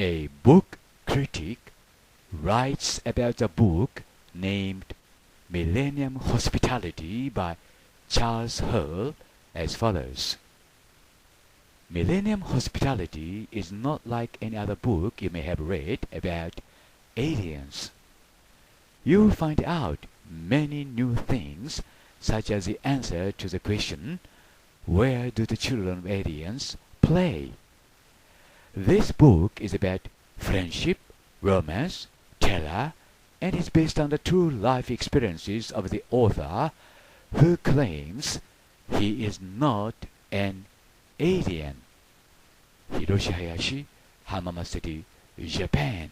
A book critic writes about a book named Millennium Hospitality by Charles Hurll as follows. Millennium Hospitality is not like any other book you may have read about aliens. You will find out many new things, such as the answer to the question, where do the children of aliens play? This book is about friendship, romance, terror, and is based on the true life experiences of the author, who claims he is not an alien. Hiroshi Hayashi, Hamama City, Japan.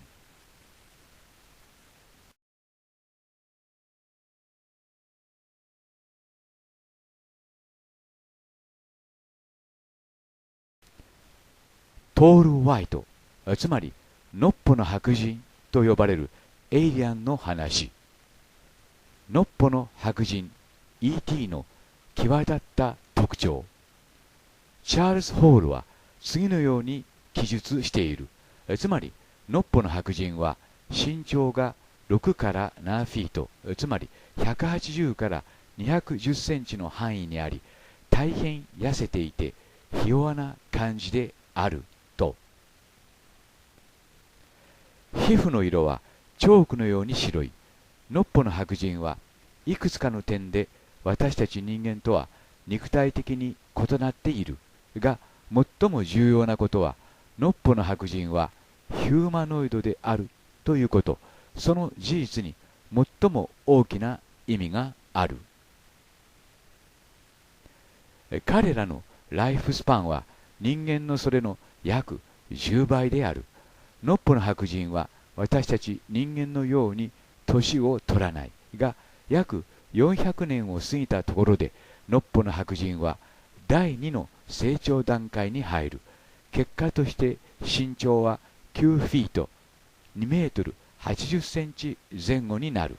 トールホワイト、つまりノッポの白人と呼ばれるエイリアンの話。ノッポの白人 E.T. の際立った特徴。チャールズ・ホールは次のように記述している。つまりノッポの白人は身長が6から7フィート、つまり180から210センチの範囲にあり、大変痩せていてひ弱な感じであると。皮膚の色はチョークのように白い。ノッポの白人はいくつかの点で私たち人間とは肉体的に異なっているが、最も重要なことはノッポの白人はヒューマノイドであるということ。その事実に最も大きな意味がある。彼らのライフスパンは人間のそれの約10倍である。ノッポの白人は私たち人間のように年を取らないが、約400年を過ぎたところでノッポの白人は第2の成長段階に入る。結果として身長は9フィート、2メートル80センチ前後になる。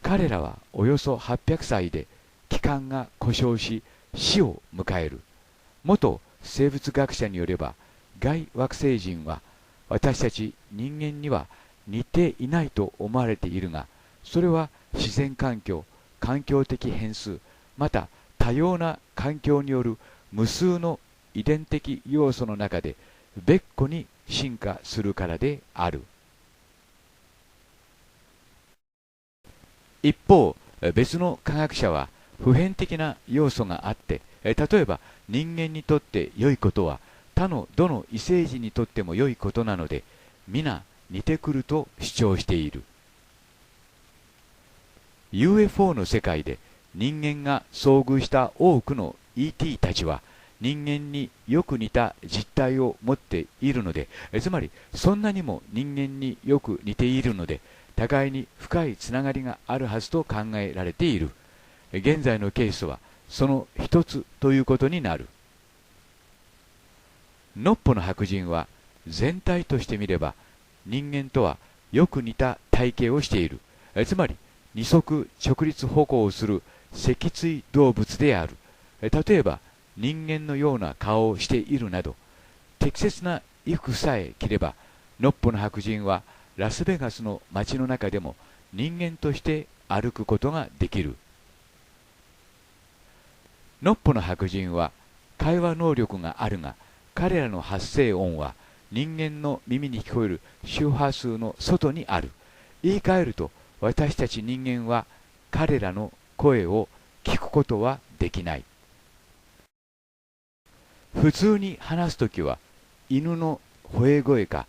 彼らはおよそ800歳で器官が故障し死を迎える。元生物学者によれば、外惑星人は私たち人間には似ていないと思われているが、それは自然環境、環境的変数、また多様な環境による無数の遺伝的要素の中で別個に進化するからである。一方、別の科学者は普遍的な要素があって、例えば人間にとって良いことは他のどの異星人にとっても良いことなので、皆似てくると主張している。UFO の世界で人間が遭遇した多くの ET たちは人間によく似た実態を持っているので、つまりそんなにも人間によく似ているので、互いに深いつながりがあるはずと考えられている。現在のケースはその一つということになる。ノッポの白人は全体として見れば人間とはよく似た体型をしている。つまり二足直立歩行をする脊椎動物である。例えば人間のような顔をしているなど、適切な衣服さえ着ればノッポの白人はラスベガスの街の中でも人間として歩くことができる。ノッポの白人は会話能力があるが、彼らの発声音は人間の耳に聞こえる周波数の外にある。言い換えると、私たち人間は彼らの声を聞くことはできない。普通に話すときは犬の吠え声か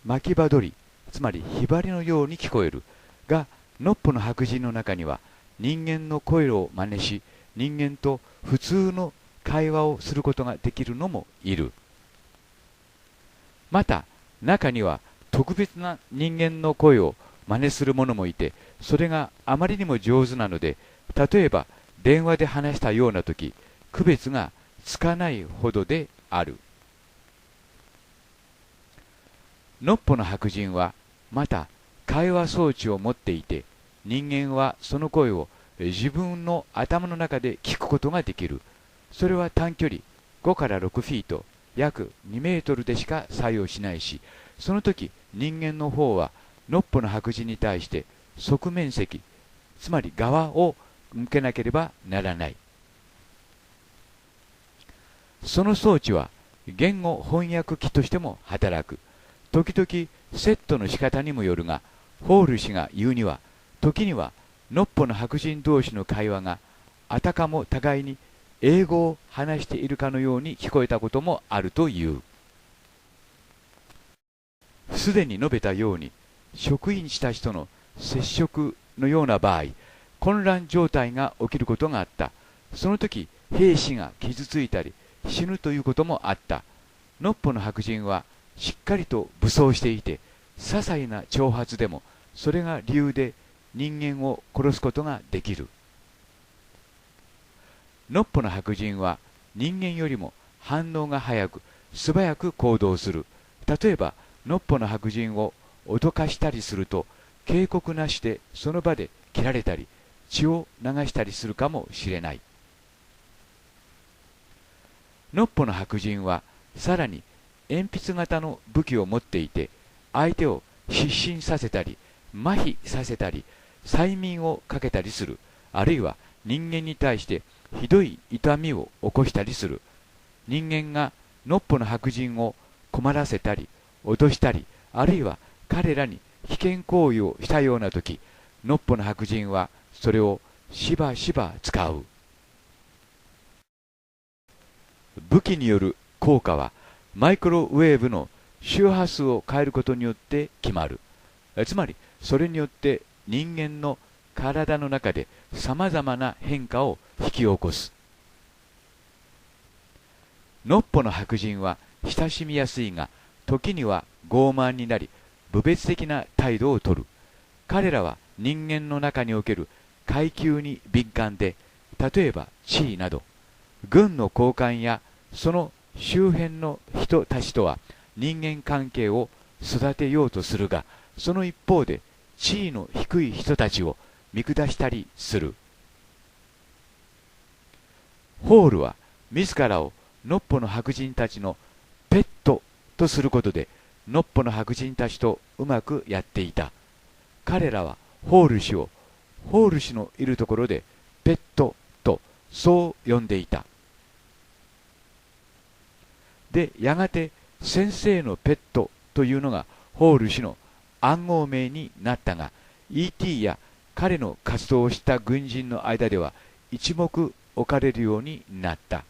巻き場鳥、つまりヒバリのように聞こえるが、ノッポの白人の中には人間の声を真似し、人間と普通の会話をすることができるのもいる。また中には特別な人間の声を真似する者もいて、それがあまりにも上手なので、例えば電話で話したようなとき区別がつかないほどである。ノッポの白人はまた会話装置を持っていて、人間はその声を自分の頭の中で聞くことができる。それは短距離5から6フィート、約2メートルでしか作用しないし、その時人間の方はのっぽの白人に対して側面積、つまり側を向けなければならない。その装置は言語翻訳機としても働く。時々セットの仕方にもよるが、ホール氏が言うには、時にはのっぽの白人同士の会話があたかも互いに英語を話しているかのように聞こえたこともあるという。すでに述べたように、職員たちとの接触のような場合、混乱状態が起きることがあった。その時、兵士が傷ついたり死ぬということもあった。のっぽの白人はしっかりと武装していて、些細な挑発でもそれが理由で人間を殺すことができる。のっぽの白人は人間よりも反応が早く素早く行動する。例えばのっぽの白人を脅かしたりすると、警告なしでその場で切られたり血を流したりするかもしれない。のっぽの白人はさらに鉛筆型の武器を持っていて、相手を失神させたり麻痺させたり催眠をかけたりする。あるいは人間に対してひどい痛みを起こしたりする。人間がのっぽの白人を困らせたり脅したり、あるいは彼らに危険行為をしたような時、のっぽの白人はそれをしばしば使う。武器による効果はマイクロウェーブの周波数を変えることによって決まる。つまりそれによって人間の体の中でさまざまな変化を引き起こす。のっぽの白人は親しみやすいが、時には傲慢になり侮蔑的な態度をとる。彼らは人間の中における階級に敏感で、例えば地位など軍の高官やその周辺の人たちとは人間関係を育てようとするが、その一方で地位の低い人たちを見下したりする。ホールは自らをのっぽの白人たちのペットとすることで、のっぽの白人たちとうまくやっていた。彼らはホール氏をホール氏のいるところでペットとそう呼んでいた。で、やがて先生のペットというのがホール氏の暗号名になったが、 E.T. や彼の活動をした軍人の間では一目置かれるようになった。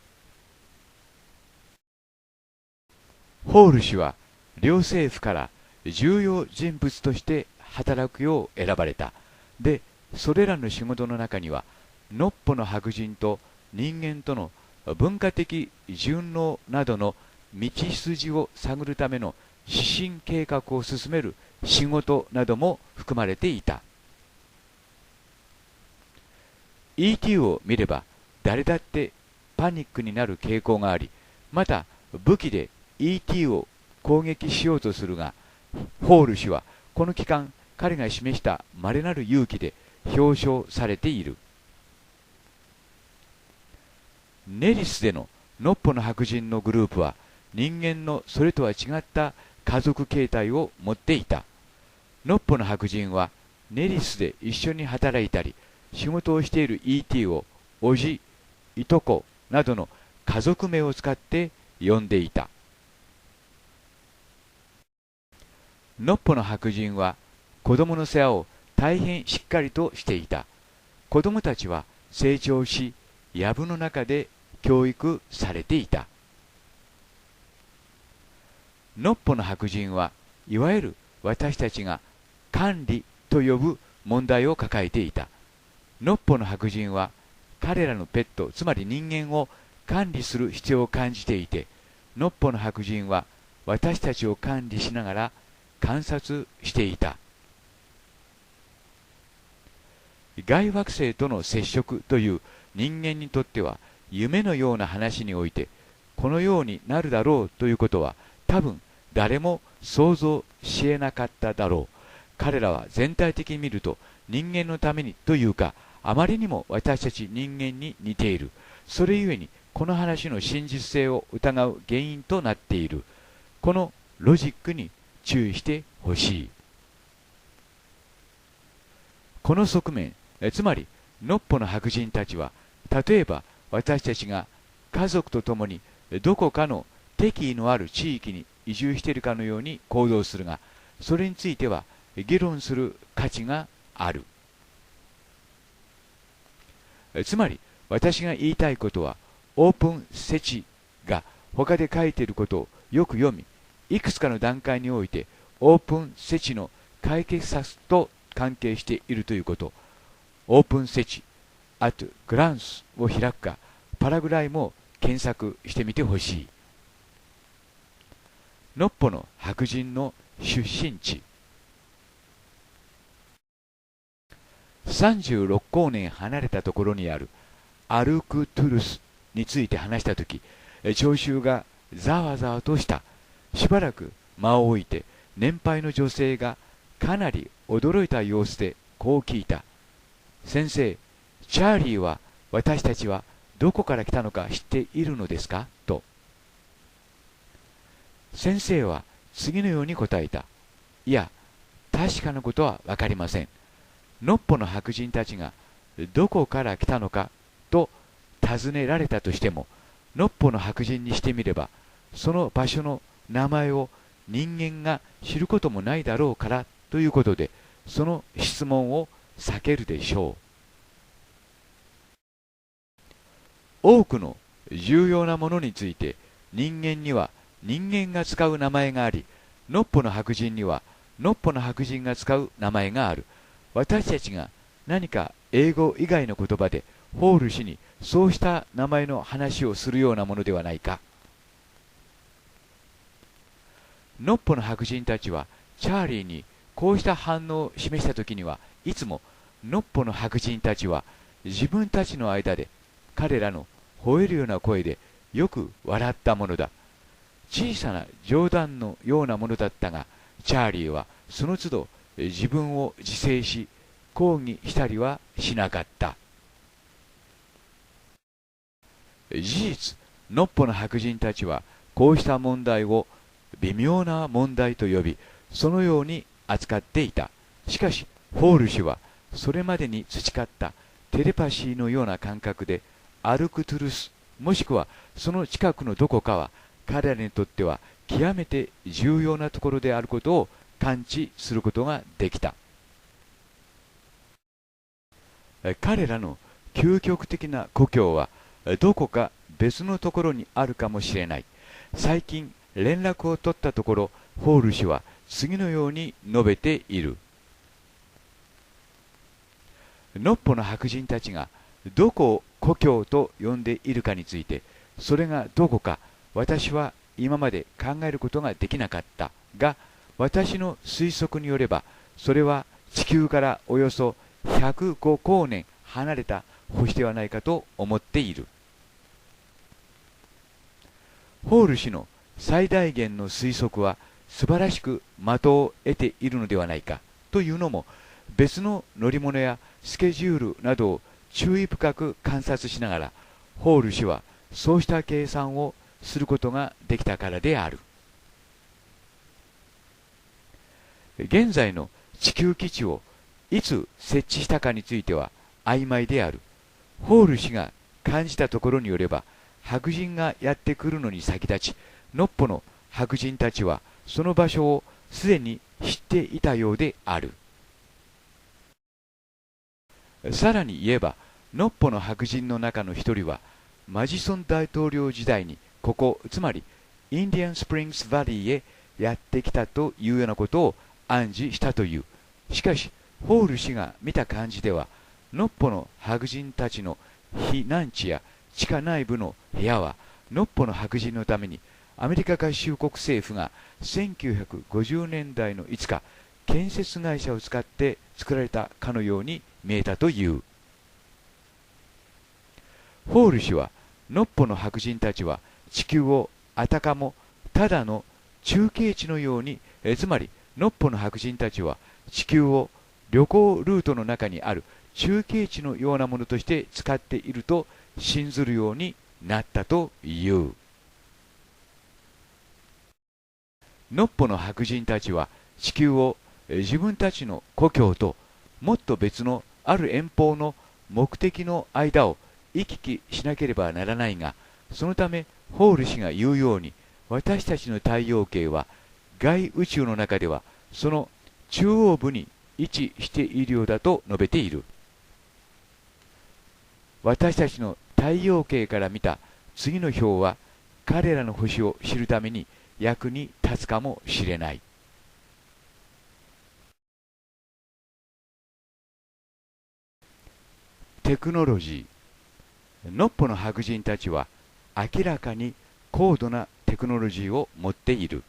ホール氏は両政府から重要人物として働くよう選ばれた。で、それらの仕事の中にはのっぽの白人と人間との文化的順応などの道筋を探るための指針計画を進める仕事なども含まれていた。 E.T. を見れば誰だってパニックになる傾向があり、また武器で E.T. を攻撃しようとするが、ホール氏はこの期間彼が示した稀なる勇気で表彰されている。ネリスでののっぽの白人のグループは人間のそれとは違った家族形態を持っていた。のっぽの白人はネリスで一緒に働いたり仕事をしている E.T. をおじ、いとこなどの家族名を使って呼んでいた。のっぽの白人は子供の世話を大変しっかりとしていた。子供たちは成長し、藪の中で教育されていた。のっぽの白人はいわゆる私たちが管理と呼ぶ問題を抱えていた。のっぽの白人は彼らのペット、つまり人間を管理する必要を感じていて、のっぽの白人は私たちを管理しながら観察していた。外惑星との接触という人間にとっては夢のような話において、このようになるだろうということは多分誰も想像しえなかっただろう。彼らは全体的に見ると人間のためにというか、あまりにも私たち人間に似ている。それゆえにこの話の真実性を疑う原因となっている。このロジックに注意してほしい。この側面、つまりのっぽの白人たちは、例えば私たちが家族と共にどこかの敵意のある地域に移住しているかのように行動するが、それについては議論する価値がある。つまり私が言いたいことは、オープンセチが他で書いていることをよく読み、いくつかの段階においてオープンセチの解決策と関係しているということ。オープンセチ at glance を開くか、パラグライも検索してみてほしい。のっぽの白人の出身地。36光年離れたところにあるアルクトゥルスについて話したとき、聴衆がざわざわとした。しばらく間を置いて、年配の女性がかなり驚いた様子でこう聞いた。先生、チャーリーは私たちはどこから来たのか知っているのですかと。先生は次のように答えた。いや、確かなことはわかりません。のっぽの白人たちがどこから来たのかと尋ねられたとしても、のっぽの白人にしてみれば、その場所の名前を人間が知ることもないだろうからということで、その質問を避けるでしょう。多くの重要なものについて、人間には人間が使う名前があり、のっぽの白人にはのっぽの白人が使う名前がある。私たちが何か英語以外の言葉でホール氏にそうした名前の話をするようなものではないか。のっぽの白人たちはチャーリーにこうした反応を示したときには、いつものっぽの白人たちは自分たちの間で彼らの吠えるような声でよく笑ったものだ。小さな冗談のようなものだったが、チャーリーはその都度自分を自制し、抗議したりはしなかった。事実、のっぽの白人たちはこうした問題を微妙な問題と呼び、そのように扱っていた。しかしホール氏はそれまでに培ったテレパシーのような感覚で、アルクトゥルスもしくはその近くのどこかは彼らにとっては極めて重要なところであることを感知することができた。彼らの究極的な故郷はどこか別のところにあるかもしれない。最近連絡を取ったところ、ホール氏は次のように述べている。のっぽの白人たちがどこを故郷と呼んでいるかについて、それがどこか私は今まで考えることができなかったが、私の推測によれば、それは地球からおよそ105光年離れた星ではないかと思っている。ホール氏の最大限の推測は素晴らしく的を得ているのではないかというのも、別の乗り物やスケジュールなどを注意深く観察しながら、ホール氏はそうした計算をすることができたからである。現在の地球基地をいつ設置したかについては曖昧である。ホール氏が感じたところによれば、白人がやってくるのに先立ち、のっぽの白人たちはその場所をすでに知っていたようである。さらに言えば、のっぽの白人の中の一人は、マジソン大統領時代にここ、つまりインディアンスプリングスバリーへやってきたというようなことを暗示したという。しかしホール氏が見た感じでは、のっぽの白人たちの避難地や地下内部の部屋は、のっぽの白人のためにアメリカ合衆国政府が1950年代のいつか建設会社を使って作られたかのように見えたという。ホール氏は、のっぽの白人たちは地球をあたかもただの中継地のように、つまりのっぽの白人たちは地球を旅行ルートの中にある中継地のようなものとして使っていると信ずるようになったという。のっぽの白人たちは地球を自分たちの故郷ともっと別のある遠方の目的の間を行き来しなければならないが、そのためホール氏が言うように、私たちの太陽系は外宇宙の中ではその中央部に位置しているようだと述べている。私たちの太陽系から見た次の表は彼らの星を知るために役に立つかもしれない。テクノロジー。のっぽの白人たちは明らかに高度なテクノロジーを持っている。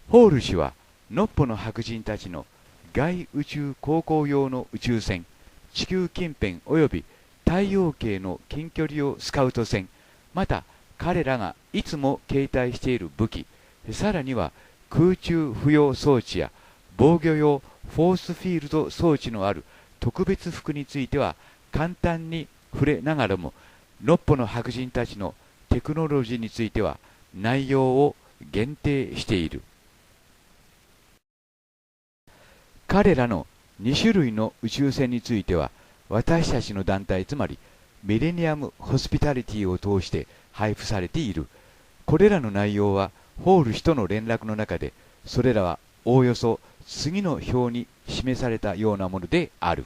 ホール氏はのっぽの白人たちの外宇宙航行用の宇宙船、地球近辺および太陽系の近距離用スカウト船、また彼らがいつも携帯している武器、さらには空中浮揚装置や防御用フォースフィールド装置のある特別服については簡単に触れながらも、のっぽの白人たちのテクノロジーについては内容を限定している。彼らの2種類の宇宙船については、私たちの団体、つまりミレニアム・ホスピタリティを通して配布されている。これらの内容はホール氏との連絡の中で、それらはおおよそ次の表に示されたようなものである。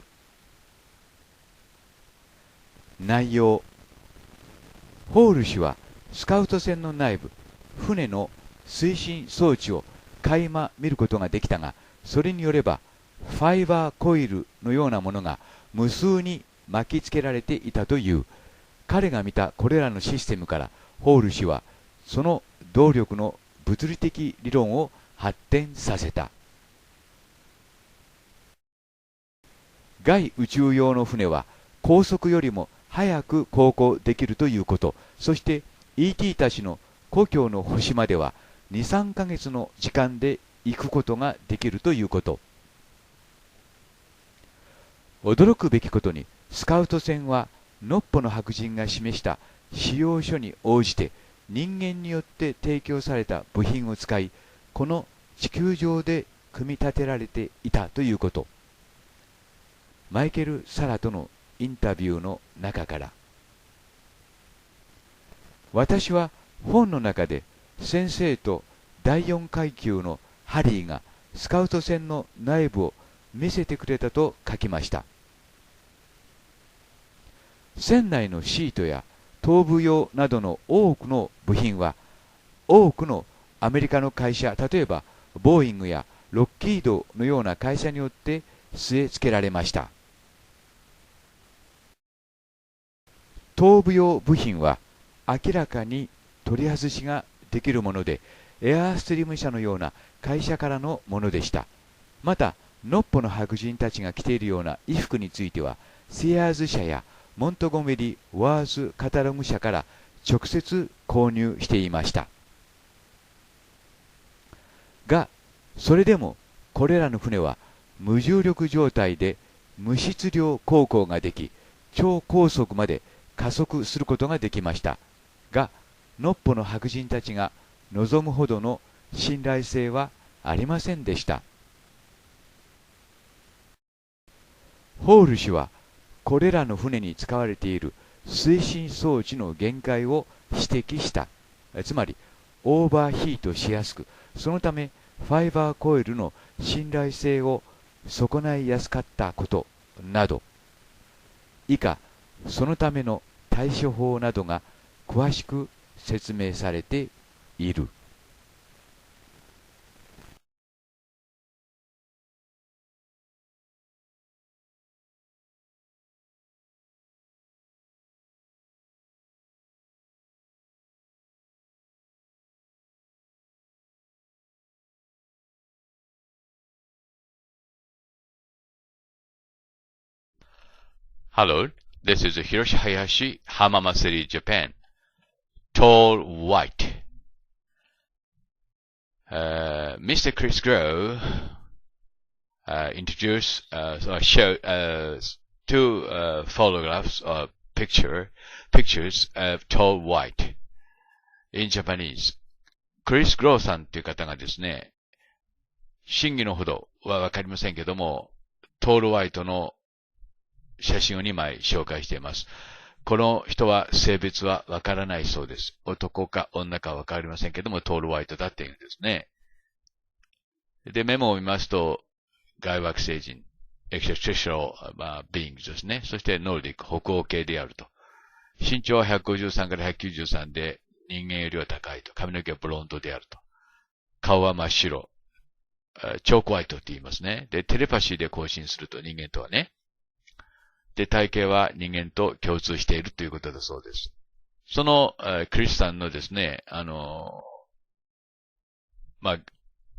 内容。ホール氏はスカウト船の内部、船の推進装置を垣間見ることができたが、それによればファイバーコイルのようなものが無数に巻きつけられていたという。彼が見たこれらのシステムから、ホール氏はその動力の物理的理論を発展させた。外宇宙用の船は高速よりも早く航行できるということ、そして ET たちの故郷の星までは2、3ヶ月の時間で行くことができるということ。驚くべきことに、スカウト船はのっぽの白人が示した仕様書に応じて人間によって提供された部品を使い、この地球上で組み立てられていたということ。マイケル・サラとのインタビューの中から。私は本の中で先生と第4階級のハリーがスカウト船の内部を見せてくれたと書きました。船内のシートや頭部用などの多くの部品は多くのアメリカの会社、例えばボーイングやロッキードのような会社によって据え付けられました。頭部用部品は明らかに取り外しができるもので、エアーストリーム社のような会社からのものでした。またのっぽの白人たちが着ているような衣服については、セアーズ社やモントゴメリ・ワーズ・カタログ社から直接購入していました。が、それでもこれらの船は無重力状態で無質量航行ができ、超高速まで加速することができました。が、のっぽの白人たちが望むほどの信頼性はありませんでした。ホール氏はこれらの船に使われている推進装置の限界を指摘した。つまりオーバーヒートしやすく、そのためファイバーコイルの信頼性を損ないやすかったことなど、以下そのための対処法などが詳しく説明されている。Hello, this is Hiroshi Hayashi, Hamama City, Japan. Tall White. Mr. Chris Grow introduced or showed two photographs of pictures of tall white in Japanese. クリス・グローさんっていう方がですね、真偽のほどはわかりませんけども、トール・ホワイトの写真を2枚紹介しています。この人は性別はわからないそうです。男か女かわかりませんけども、トール・ホワイトだっていうんですね。で、メモを見ますと、外惑星人、extraterrestrial beings ですね。そしてノルディック、北欧系であると。身長は153から193で、人間よりは高いと。髪の毛はブロンドであると。顔は真っ白。チョークホワイトって言いますね。で、テレパシーで交信すると、人間とはね。で、体型は人間と共通しているということだそうです。その、クリスさんのですね、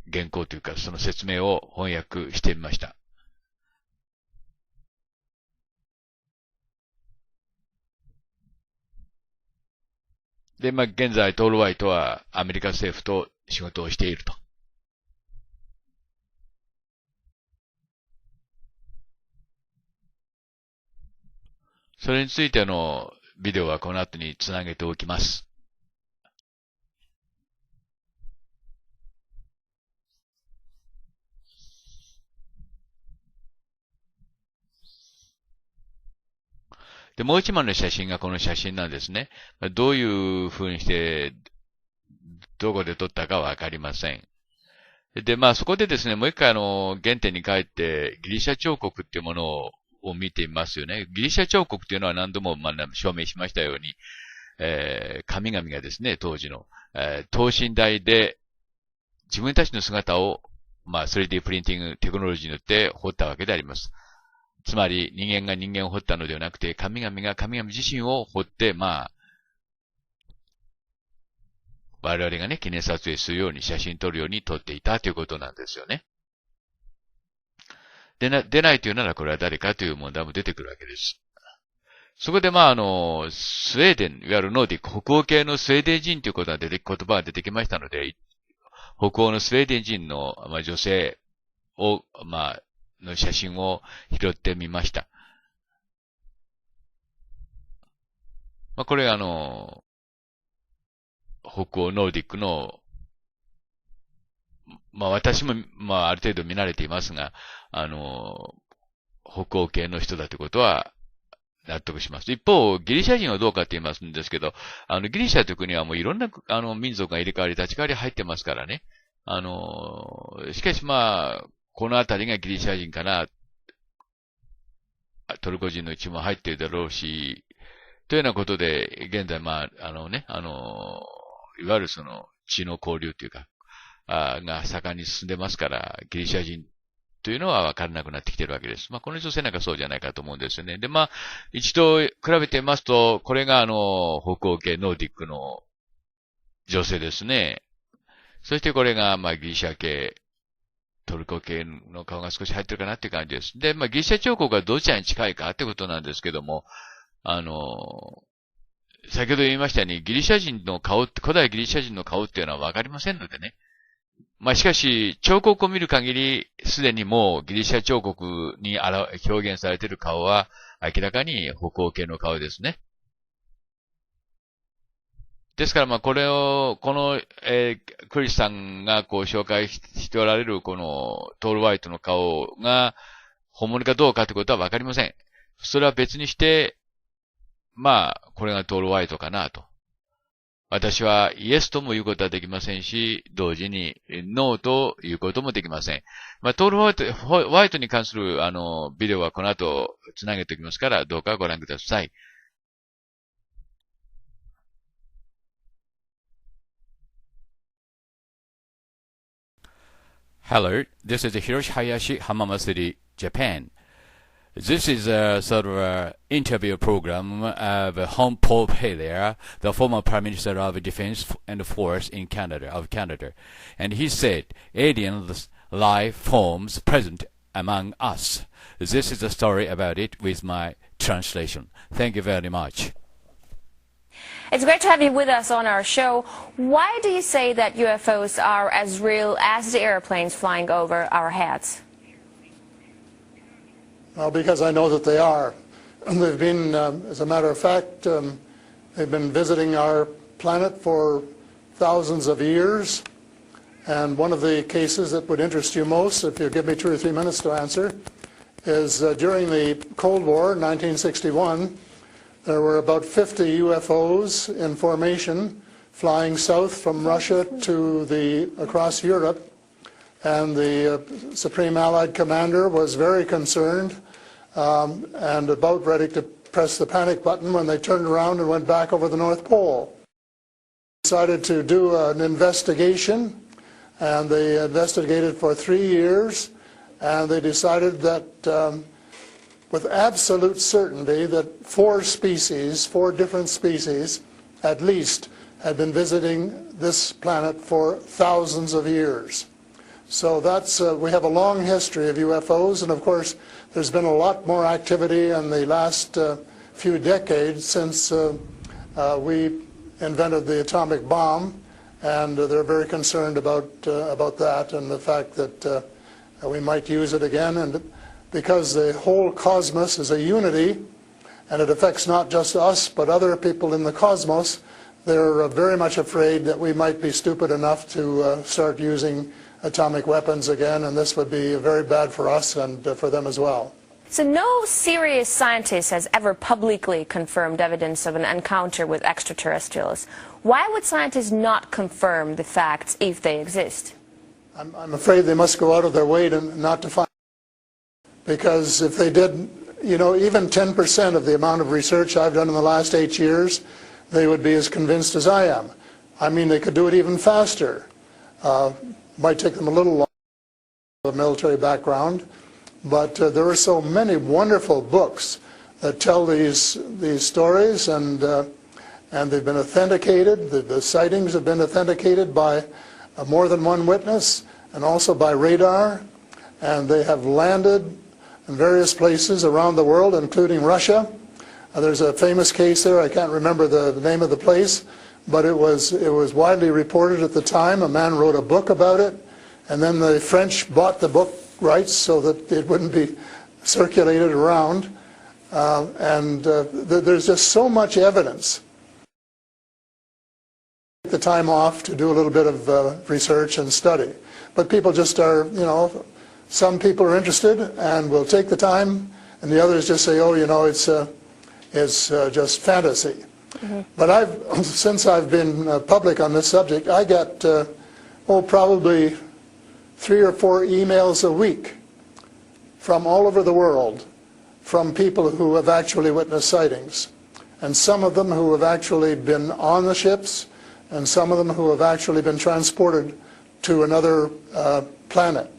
原稿というか、その説明を翻訳してみました。で、現在、トール・ホワイトはアメリカ政府と仕事をしていると。それについてのビデオはこの後につなげておきます。で、もう一枚の写真がこの写真なんですね。どういう風にして、どこで撮ったかわかりません。で、そこでですね、もう一回原点に帰って、ギリシャ彫刻っていうものを見てみますよね。ギリシャ彫刻っていうのは何度も証明しましたように、神々がですね、当時の、等身大で自分たちの姿を、3D プリンティングテクノロジーによって彫ったわけであります。つまり人間が人間を彫ったのではなくて、神々が神々自身を彫って、我々がね、記念撮影するように、写真撮るように撮っていたということなんですよね。出ないというならこれは誰かという問題も出てくるわけです。そこでスウェーデン、いわゆるノーディック、北欧系のスウェーデン人という言葉が出てきましたので、北欧のスウェーデン人の、女性を、の写真を拾ってみました。これが北欧ノーディックの、私も、ある程度見慣れていますが、北欧系の人だということは納得します。一方、ギリシャ人はどうかって言いますんですけど、ギリシャという国はもういろんな、民族が入れ替わり立ち替わり入ってますからね。しかしこのあたりがギリシャ人かな、トルコ人の一部も入っているだろうし、というようなことで、現在いわゆるその血の交流というか、が盛んに進んでますから、ギリシャ人というのは分からなくなってきているわけです。この女性なんかそうじゃないかと思うんですよね。で、一度比べてみますと、これが北欧系ノーディックの女性ですね。そしてこれがギリシャ系、トルコ系の顔が少し入ってるかなっていう感じです。で、ギリシャ彫刻がどちらに近いかってことなんですけども、先ほど言いましたように、ギリシャ人の顔って、古代ギリシャ人の顔っていうのはわかりませんのでね。しかし、彫刻を見る限り、すでにもうギリシャ彫刻に表現されている顔は、明らかに北欧系の顔ですね。ですからこの、クリスさんが紹介しておられるこのトール・ホワイトの顔が本物かどうかということはわかりません。それは別にして、これがトール・ホワイトかなと。私はイエスとも言うことはできませんし、同時にノーと言うこともできません。トール・ホワイトに関するビデオはこの後つなげておきますから、どうかご覧ください。Hello, this is Hiroshi Hayashi, Hamama City, Japan. This is a sort of a interview program of Home Pope Haya, the former Prime Minister of Defense and Force in Canada. And he said, alien life forms present among us. This is the story about it with my translation. Thank you very much. It's great to have you with us on our show. Why do you say that UFOs are as real as the airplanes flying over our heads? Well, because I know that they are. They've been, as a matter of fact, they've been visiting our planet for thousands of years. And one of the cases that would interest you most, if you give me 2 or 3 minutes to answer, is during the Cold War, 1961, there were about 50 UFOs in formation flying south from Russia to across Europe. And the Supreme Allied Commander was very concerned and about ready to press the panic button when they turned around and went back over the North Pole. They decided to do an investigation, and they investigated for 3 years, and they decided that with absolute certainty that 4 different species at least, had been visiting this planet for thousands of years. So that's, we have a long history of UFOs, and of course there's been a lot more activity in the last few decades since we invented the atomic bomb, and they're very concerned about that and the fact that we might use it again. And because the whole cosmos is a unity, and it affects not just us but other people in the cosmos, they're very much afraid that we might be stupid enough to start using atomic weapons again, and this would be very bad for us and for them as well. So no serious scientist has ever publicly confirmed evidence of an encounter with extraterrestrials. Why would scientists not confirm the facts if they exist? I'm afraid they must go out of their way not to find, because if they did, you know, even 10% of the amount of research I've done in the last 8 years, they would be as convinced as I am. I mean, they could do it even faster. Might take them a little longer, a military background, but there are so many wonderful books that tell these stories, and they've been authenticated. The sightings have been authenticated by more than one witness, and also by radar, and they have landed in various places around the world, including Russia. There's a famous case there. I can't remember the name of the place, but it was widely reported at the time. A man wrote a book about it, and then the French bought the book rights so that it wouldn't be circulated around. There's just so much evidence. Take the time off to do a little bit of research and study. But people just are, you know, some people are interested and will take the time, and the others just say, oh, you know, it's just fantasy. Mm-hmm. But since I've been public on this subject, I get, probably 3 or 4 emails a week from all over the world from people who have actually witnessed sightings. And some of them who have actually been on the ships, and some of them who have actually been transported to another planet.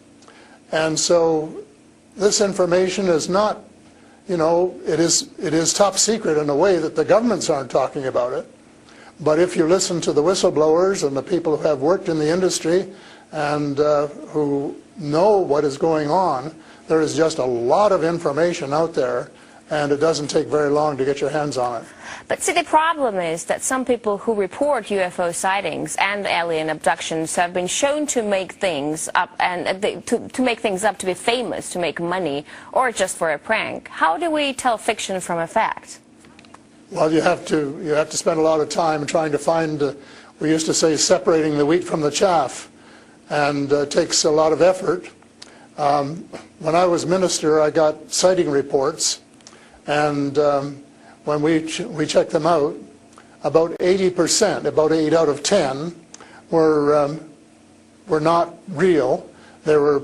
And so this information is not, you know, it is top secret in a way that the governments aren't talking about it. But if you listen to the whistleblowers and the people who have worked in the industry and who know what is going on, there is just a lot of information out there, and it doesn't take very long to get your hands on it. But see, the problem is that some people who report UFO sightings and alien abductions have been shown to make things up, and to make things up to be famous, to make money, or just for a prank. How do we tell fiction from a fact? Well, you have to spend a lot of time trying to find. We used to say separating the wheat from the chaff, and it takes a lot of effort. When I was minister, I got sighting reports, and when we checked them out, about 80%, about 8 out of 10, were not real. There were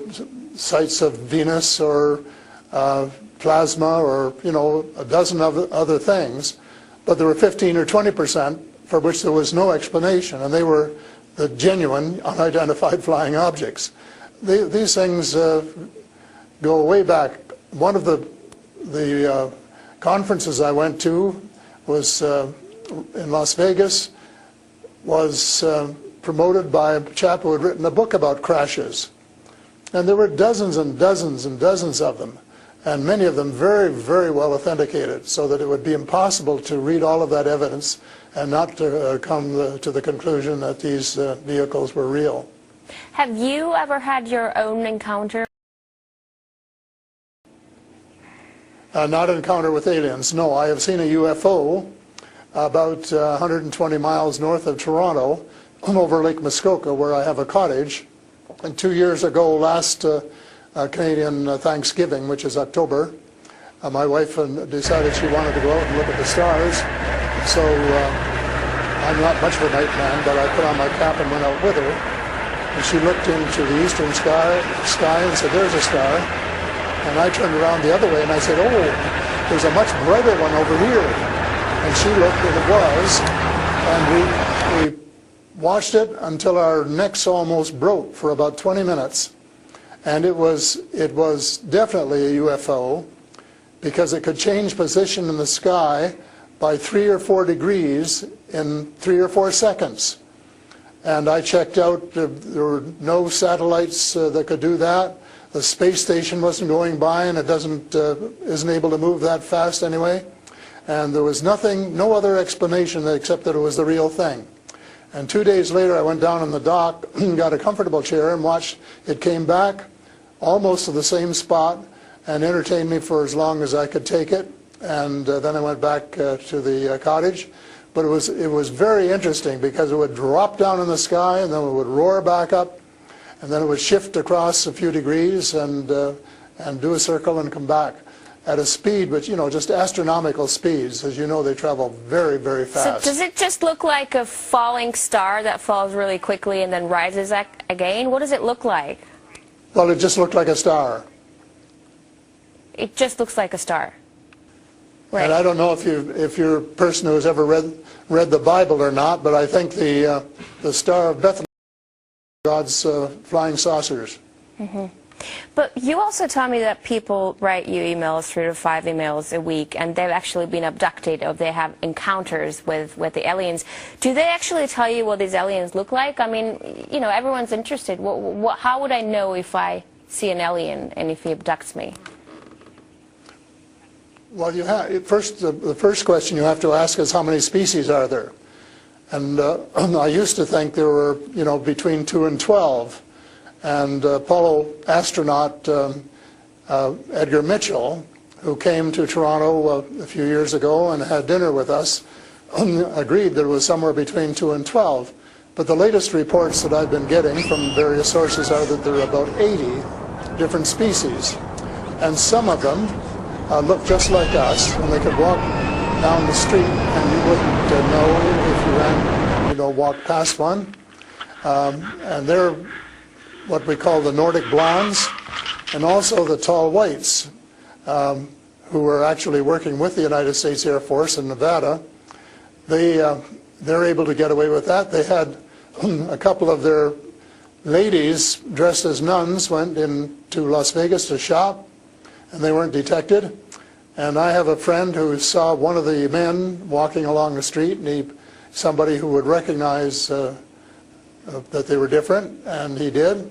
sights of Venus or plasma or, you know, a dozen other things, but there were 15 or 20% for which there was no explanation, and they were the genuine unidentified flying objects. These things go way back. One of the conferences I went to was in Las Vegas, was promoted by a chap who had written a book about crashes. And there were dozens and dozens and dozens of them, and many of them very, very well authenticated, so that it would be impossible to read all of that evidence and not to come to the conclusion that these vehicles were real. Have you ever had your own encounter? Not an encounter with aliens. No, I have seen a UFO about 120 miles north of Toronto over Lake Muskoka, where I have a cottage. And 2 years ago, last Canadian Thanksgiving, which is October, my wife decided she wanted to go out and look at the stars. So I'm not much of a night man, but I put on my cap and went out with her. And she looked into the eastern sky and said, "There's a star." And I turned around the other way and I said, "Oh, there's a much brighter one over here." And she looked and it was. And we watched it until our necks almost broke for about 20 minutes. And it was definitely a UFO because it could change position in the sky by 3 or 4 degrees in 3 or 4 seconds. And I checked out, there were no satellites that could do that. The space station wasn't going by, and it isn't able to move that fast anyway. And there was nothing, no other explanation except that it was the real thing. And 2 days later, I went down on the dock, got a comfortable chair, and watched it came back almost to the same spot and entertained me for as long as I could take it. And then I went back to the cottage. But it was very interesting because it would drop down in the sky and then it would roar back up, and then it would shift across a few degrees and do a circle and come back at a speed, but just astronomical speeds. As you know, they travel very, very fast. So does it just look like a falling star that falls really quickly and then rises again? What does it look like? Well, it just looked like a star. It just looks like a star. Right. And I don't know if you're a person who has ever read the Bible or not, but I think the Star of Bethlehem, God's flying saucers. Mm-hmm. But you also tell me that people write you emails, 3 to 5 emails a week, and they've actually been abducted or they have encounters with the aliens. Do they actually tell you what these aliens look like? I mean, everyone's interested. How would I know if I see an alien and if he abducts me? Well, the first question you have to ask is how many species are there? And I used to think there were, between 2 and 12. And Apollo astronaut Edgar Mitchell, who came to Toronto a few years ago and had dinner with us, agreed that it was somewhere between 2 and 12. But the latest reports that I've been getting from various sources are that there are about 80 different species. And some of them look just like us, and they could walk down the street and you wouldn't know if you ran, walked past one. And they're what we call the Nordic blondes, and also the tall whites, who were actually working with the United States Air Force in Nevada. They're able to get away with that. They had a couple of their ladies dressed as nuns went into Las Vegas to shop, and they weren't detected. And I have a friend who saw one of the men walking along the street, and somebody who would recognize that they were different, and he did.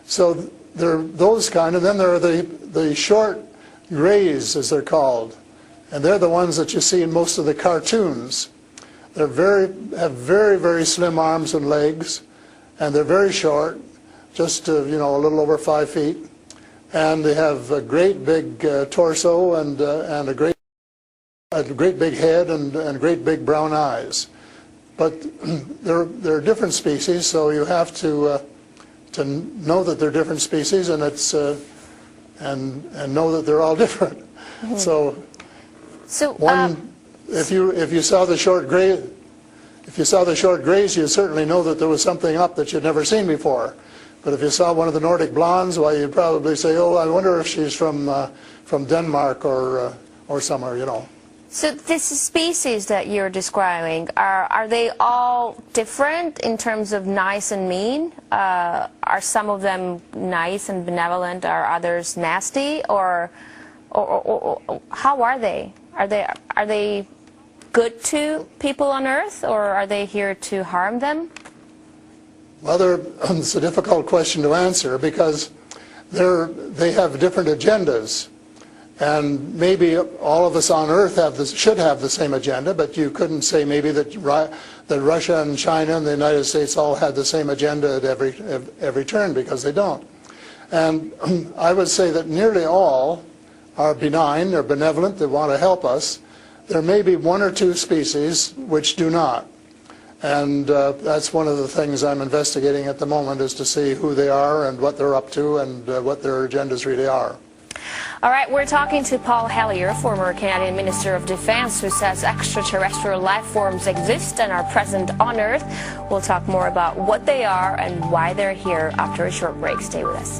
So there are those kind, and then there are the short grays, as they're called, and they're the ones that you see in most of the cartoons. They have very, very slim arms and legs, and they're very short, just a little over 5 feet, and they have a great big torso and a great big head and great big brown eyes. But there are different species, so you have to know that they're different species, and it's and know that they're all different. Mm-hmm. So if you saw the short gray, if you saw the short grays, you'd certainly know that there was something up that you'd never seen before. But if you saw one of the Nordic blondes, well, you'd probably say, "Oh, I wonder if she's from Denmark or somewhere," So this species that you're describing, are they all different in terms of nice and mean? Are some of them nice and benevolent? Are others nasty? Or how are they? Are they good to people on Earth, or are they here to harm them? Well, it's a difficult question to answer because they have different agendas. And maybe all of us on Earth should have the same agenda, but you couldn't say maybe that Russia and China and the United States all had the same agenda at every turn, because they don't. And I would say that nearly all are benign, they're benevolent, they want to help us. There may be one or two species which do not. And that's one of the things I'm investigating at the moment, is to see who they are and what they're up to and what their agendas really are. All right, we're talking to Paul Hellyer, former Canadian Minister of Defense, who says extraterrestrial life forms exist and are present on Earth. We'll talk more about what they are and why they're here after a short break. Stay with us.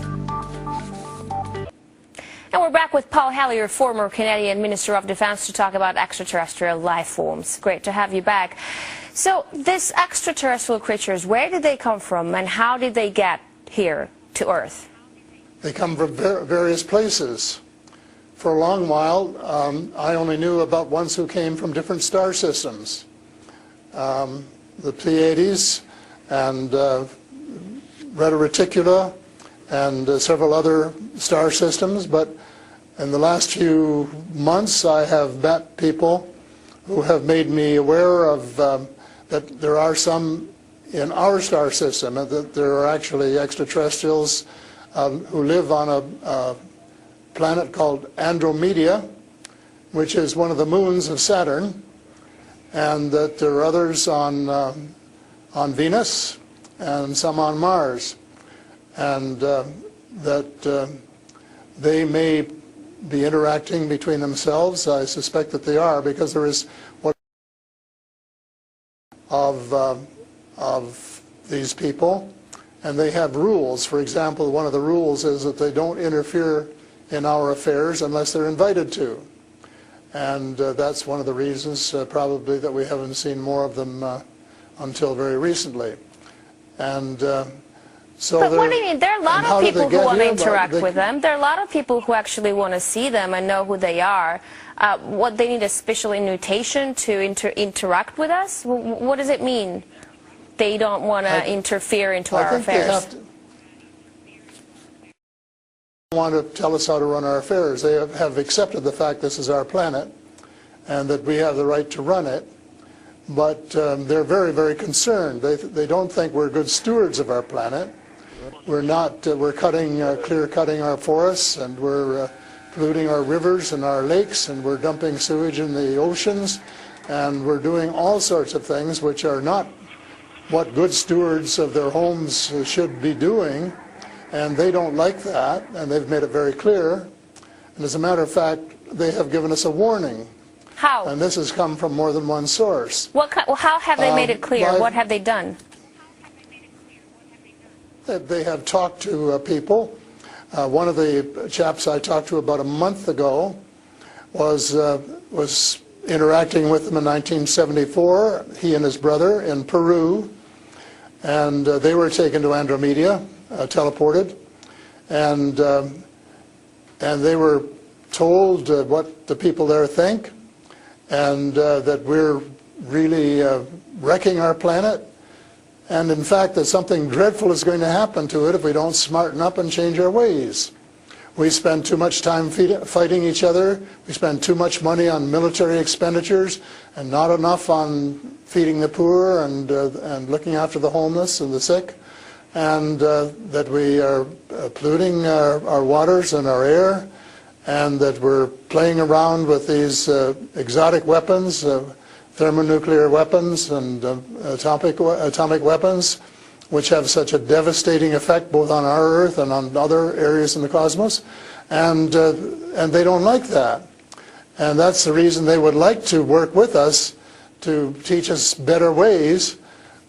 And we're back with Paul Hellyer, former Canadian Minister of Defense, to talk about extraterrestrial life forms. Great to have you back. So these extraterrestrial creatures, where did they come from and how did they get here to Earth? They come from various places. For a long while, I only knew about ones who came from different star systems. The Pleiades and Reta Reticula and several other star systems, but in the last few months I have met people who have made me aware of that there are some in our star system, and that there are actually extraterrestrials who live on a planet called Andromeda, which is one of the moons of Saturn, and that there are others on Venus and some on Mars, and that they may be interacting between themselves. I suspect that they are, because there is what of these people, and they have rules. For example, one of the rules is that they don't interfere in our affairs unless they're invited to, and that's one of the reasons probably that we haven't seen more of them until very recently. And so but what do you mean? There are a lot of people who want to interact with them. There are a lot of people who actually want to see them and know who they are. What, they need a special invitation to interact with us? What does it mean? They don't want to interfere into our affairs. They want to tell us how to run our affairs. They have accepted the fact this is our planet and that we have the right to run it, but they're very, very concerned. They don't think we're good stewards of our planet. We're not. We're clear-cutting our forests, and we're polluting our rivers and our lakes, and we're dumping sewage in the oceans, and we're doing all sorts of things which are not what good stewards of their homes should be doing, and they don't like that, and they've made it very clear. And as a matter of fact, they have given us a warning. How? And this has come from more than one source. How have they made it clear? What have they done? They have talked to people. One of the chaps I talked to about a month ago was interacting with them in 1974, he and his brother, in Peru, and they were taken to Andromeda, teleported, and they were told what the people there think, and that we're really wrecking our planet, and in fact that something dreadful is going to happen to it if we don't smarten up and change our ways. We spend too much time fighting each other. We spend too much money on military expenditures and not enough on feeding the poor and looking after the homeless and the sick, and that we are polluting our waters and our air, and that we're playing around with these exotic weapons, thermonuclear weapons and atomic weapons, which have such a devastating effect both on our Earth and on other areas in the cosmos, and they don't like that. And that's the reason they would like to work with us to teach us better ways,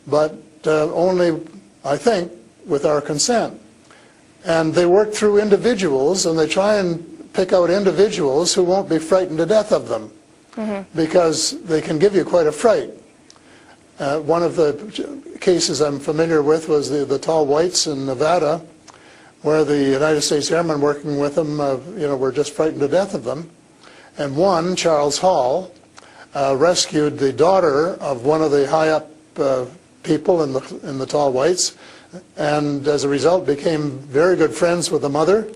but only, I think, with our consent. And they work through individuals, and they try and pick out individuals who won't be frightened to death of them, because they can give you quite a fright. One of the cases I'm familiar with was the tall whites in Nevada, where the United States airmen working with them, were just frightened to death of them. And one, Charles Hall, rescued the daughter of one of the high-up people in the tall whites, and as a result became very good friends with the mother.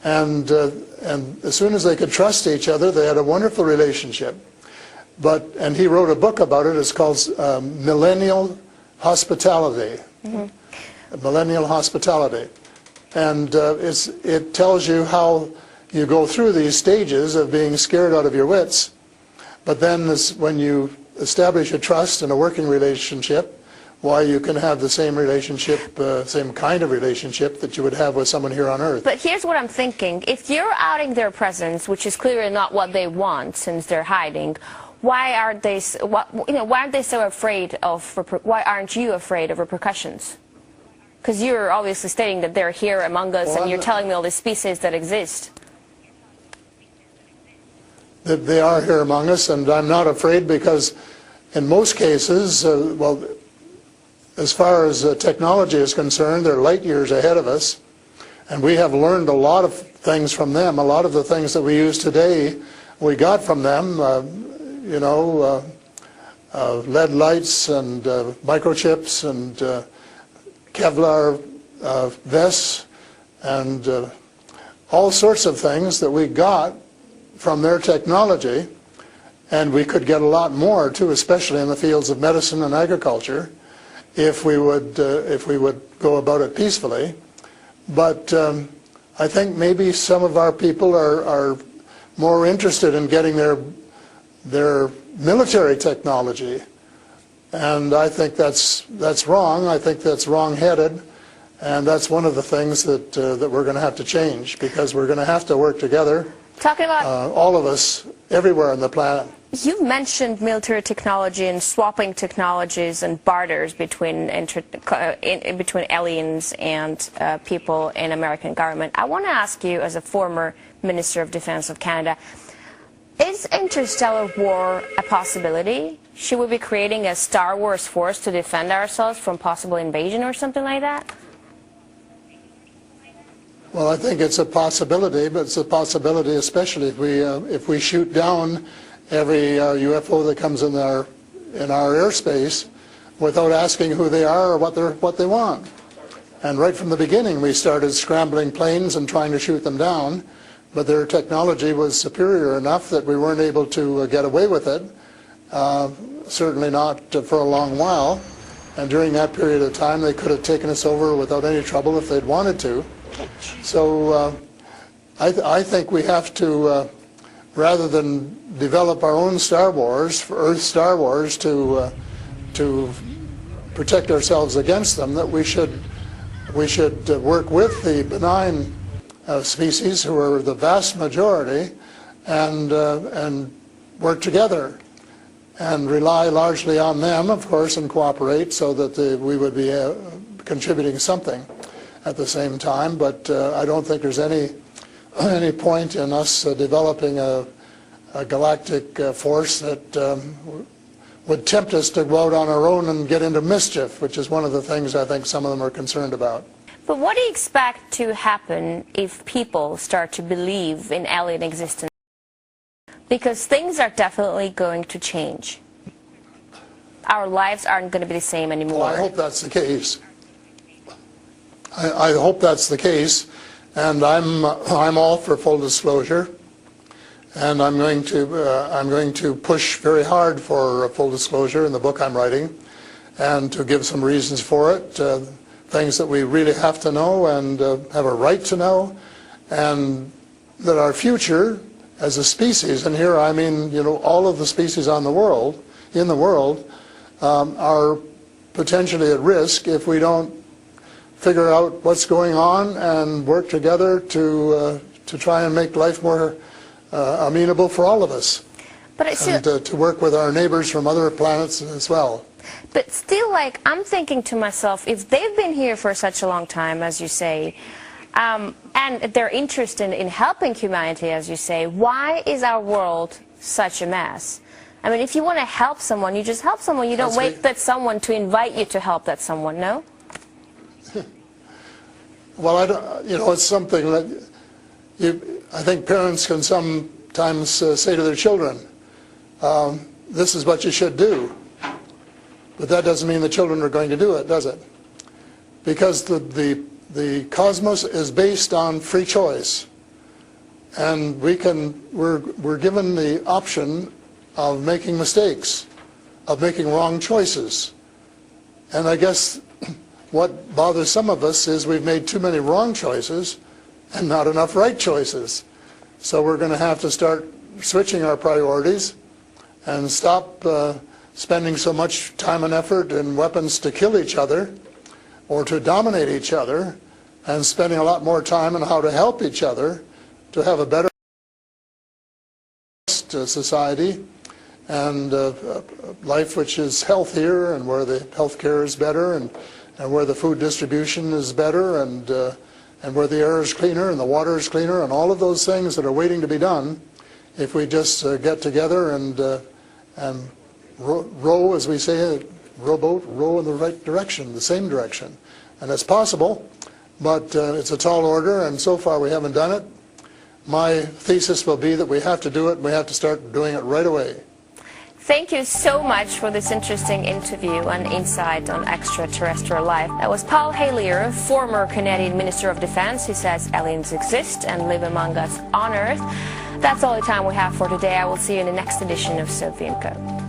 And as soon as they could trust each other, they had a wonderful relationship. And he wrote a book about it. It's called Millennial Hospitality. Millennial Hospitality. And it tells you how you go through these stages of being scared out of your wits, but then when you establish a trust and a working relationship, why you can have the same relationship, same kind of relationship that you would have with someone here on earth. But here's what I'm thinking. If you're outing their presence, which is clearly not what they want since they're hiding, why aren't they so afraid of, why aren't you afraid of repercussions? Because you're obviously stating that they're here among us, and you're telling me all the species that exist. That they are here among us, and I'm not afraid because in most cases, well, as far as technology is concerned, they're light years ahead of us, and we have learned a lot of things from them. A lot of the things that we use today, we got from them, you know, LED lights and microchips and Kevlar vests and all sorts of things that we got from their technology, and we could get a lot more too, especially in the fields of medicine and agriculture, if we would go about it peacefully. But I think maybe some of our people are more interested in getting their military technology, and I think that's wrong. I think that's wrong-headed, and that's one of the things that we're going to have to change, because we're going to have to work together. Talking about all of us, everywhere on the planet. You mentioned military technology and swapping technologies and barters between aliens and people in American government. I want to ask you, as a former Minister of Defense of Canada, is interstellar war a possibility? Should we be creating a Star Wars force to defend ourselves from possible invasion or something like that? Well, I think it's a possibility, but it's a possibility especially if we shoot down every UFO that comes in our airspace without asking who they are or what they want. And right from the beginning, we started scrambling planes and trying to shoot them down, but their technology was superior enough that we weren't able to get away with it. Certainly not for a long while. And during that period of time, they could have taken us over without any trouble if they'd wanted to. So I think we have to, rather than develop our own Star Wars, Earth Star Wars, to protect ourselves against them, that we should work with the benign species, who are the vast majority, and work together and rely largely on them, of course, and cooperate so that we would be contributing something at the same time. But I don't think there's any point in us developing a galactic force that would tempt us to go out on our own and get into mischief, which is one of the things I think some of them are concerned about. But what do you expect to happen if people start to believe in alien existence? Because things are definitely going to change. Our lives aren't going to be the same anymore. Well, I hope that's the case. I hope that's the case, and I'm all for full disclosure, and I'm going to push very hard for full disclosure in the book I'm writing, and to give some reasons for it, things that we really have to know and have a right to know, and that our future as a species, and here I mean, you know, all of the species in the world, are potentially at risk if we don't figure out what's going on and work together to try and make life more amenable for all of us. But it's and to work with our neighbors from other planets as well. But still, like, I'm thinking to myself, if they've been here for such a long time, as you say, and they're interested in helping humanity, as you say, why is our world such a mess? I mean, if you want to help someone, you just help someone. You don't wait for someone to invite you to help that someone, no? Well, you know, it's something that I think parents can sometimes say to their children, this is what you should do. But that doesn't mean the children are going to do it, does it? Because the cosmos is based on free choice. And we're given the option of making mistakes, of making wrong choices. And I guess what bothers some of us is we've made too many wrong choices and not enough right choices. So we're going to have to start switching our priorities and stop spending so much time and effort and weapons to kill each other or to dominate each other, and spending a lot more time on how to help each other to have a better society and life which is healthier, and where the health care is better, and where the food distribution is better, and where the air is cleaner and the water is cleaner, and all of those things that are waiting to be done if we just get together and row, as we say, rowboat, row in the right direction, the same direction. And it's possible, but it's a tall order, and so far we haven't done it. My thesis will be that we have to do it, and we have to start doing it right away. Thank you so much for this interesting interview and insight on extraterrestrial life. That was Paul Hellyer, former Canadian Minister of Defense, who says aliens exist and live among us on Earth. That's all the time we have for today. I will see you in the next edition of So Info.